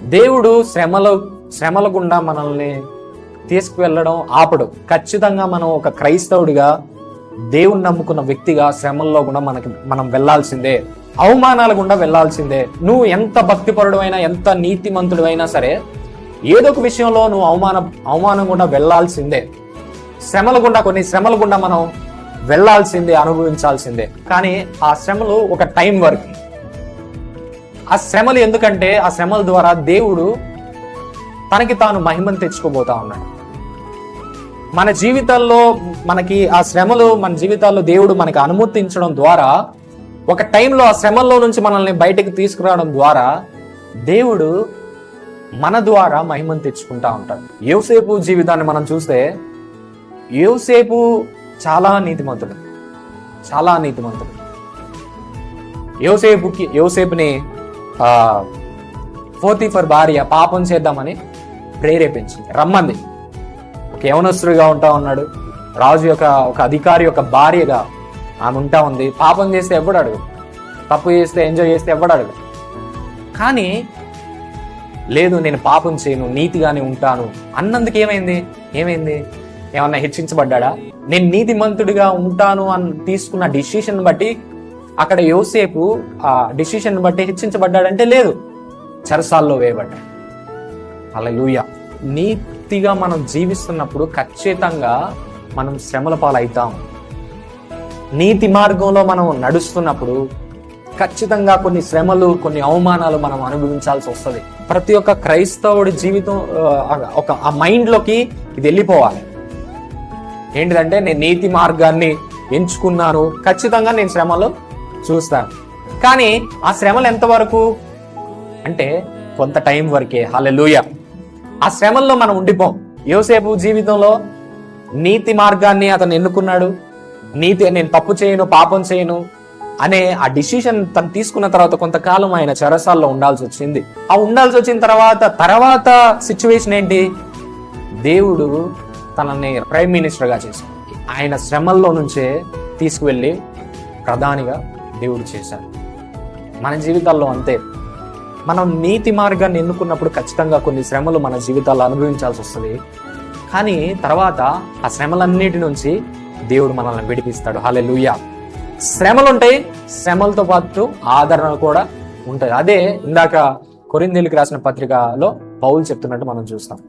దేవుడు శ్రమల గుండా మనల్ని తీసుకువెళ్ళడం ఆపడు. ఖచ్చితంగా మనం ఒక క్రైస్తవుడిగా, దేవుని నమ్ముకున్న వ్యక్తిగా శ్రమల్లో కూడా మనం వెళ్లాల్సిందే, అవమానాల గుండా వెళ్లాల్సిందే. నువ్వు ఎంత భక్తిపరుడు అయినా, ఎంత నీతిమంతుడు అయినా సరే, ఏదో ఒక విషయంలో నువ్వు అవమానం గుండా వెళ్లాల్సిందే. కొన్ని శ్రమల గుండా మనం వెళ్లాల్సిందే, అనుభవించాల్సిందే. కానీ ఆ శ్రమలు ఒక టైం వరకు. ఆ శ్రమలు ఎందుకంటే ఆ శ్రమల ద్వారా దేవుడు తనకి తాను మహిమను తెచ్చుకోబోతా ఉన్నాడు. మన జీవితాల్లో మనకి ఆ శ్రమలు, మన జీవితాల్లో దేవుడు మనకి అనుమతించడం ద్వారా, ఒక టైంలో ఆ శ్రమల్లో నుంచి మనల్ని బయటకు తీసుకురావడం ద్వారా దేవుడు మన ద్వారా మహిమను తెచ్చుకుంటా ఉంటాడు. యోసేపు జీవితాన్ని మనం చూస్తే, యోసేపు చాలా నీతిమంతుడు. యోసేపుని పోతీఫర్ భార్య పాపం చేద్దామని ప్రేరేపించింది, రమ్మంది. ఒక యవనస్తుడిగా ఉంటా ఉన్నాడు, రాజు ఒక అధికారి యొక్క భార్యగా ఆమె ఉంటా ఉంది. పాపం చేస్తే ఎవడు అడుగు, తప్పు చేస్తే, ఎంజాయ్ చేస్తే ఎవడు అడుగు. కానీ లేదు, నేను పాపం చేయను, నీతిగానే ఉంటాను అన్నందుకు ఏమైంది? ఏమన్నా హెచ్చించబడ్డా? నేను నీతిమంతుడిగా ఉంటాను అని తీసుకున్న డిసిషన్ బట్టి అక్కడ యోసేపు ఆ డిసిషన్ బట్టి హెచ్చించబడ్డాడంటే లేదు, చెరసాల్లో వేయబడ్డాడు. హల్లెలూయా. నీతిగా మనం జీవిస్తున్నప్పుడు ఖచ్చితంగా మనం శ్రమల పాలవుతాం. నీతి మార్గంలో మనం నడుస్తున్నప్పుడు ఖచ్చితంగా కొన్ని శ్రమలు, కొన్ని అవమానాలు మనం అనుభవించాల్సి వస్తుంది. ప్రతి ఒక్క క్రైస్తవుడి జీవితం ఆ మైండ్లోకి ఇది వెళ్ళిపోవాలి. ఏంటిదంటే, నేను నీతి మార్గాన్ని ఎంచుకున్నాను, ఖచ్చితంగా నేను శ్రమలు చూస్తాను. కానీ ఆ శ్రమలు ఎంతవరకు అంటే కొంత టైం వరకే. హల్లెలూయా. ఆ శ్రమల్లో మనం ఉండిపోం. యోసేపు జీవితంలో నీతి మార్గాన్ని అతను ఎన్నుకున్నాడు. నేను తప్పు చేయను, పాపం చేయను అనే ఆ డిసిషన్ తను తీసుకున్న తర్వాత కొంతకాలం ఆయన చెరసాల్లో ఉండాల్సి వచ్చింది. ఉండాల్సి వచ్చిన తర్వాత సిచ్యువేషన్ ఏంటి? దేవుడు తనని ప్రైమ్ మినిస్టర్గా చేశాడు. ఆయన శ్రమల్లో నుంచే తీసుకువెళ్ళి ప్రధానిగా దేవుడు చేశాడు. మన జీవితాల్లో అంతే. మనం నీతి మార్గాన్ని ఎన్నుకున్నప్పుడు ఖచ్చితంగా కొన్ని శ్రమలు మన జీవితాల్లో అనుభవించాల్సి వస్తుంది. కానీ తర్వాత ఆ శ్రమలన్నిటి నుంచి దేవుడు మనల్ని విడిపిస్తాడు. హల్లెలూయా. శ్రమలు ఉంటాయి, శ్రమలతో పాటు ఆదరణ కూడా ఉంటుంది. అదే ఇందాక కొరింథీయులకు రాసిన పత్రికలో పౌలు చెప్తున్నట్టు మనం చూస్తాం.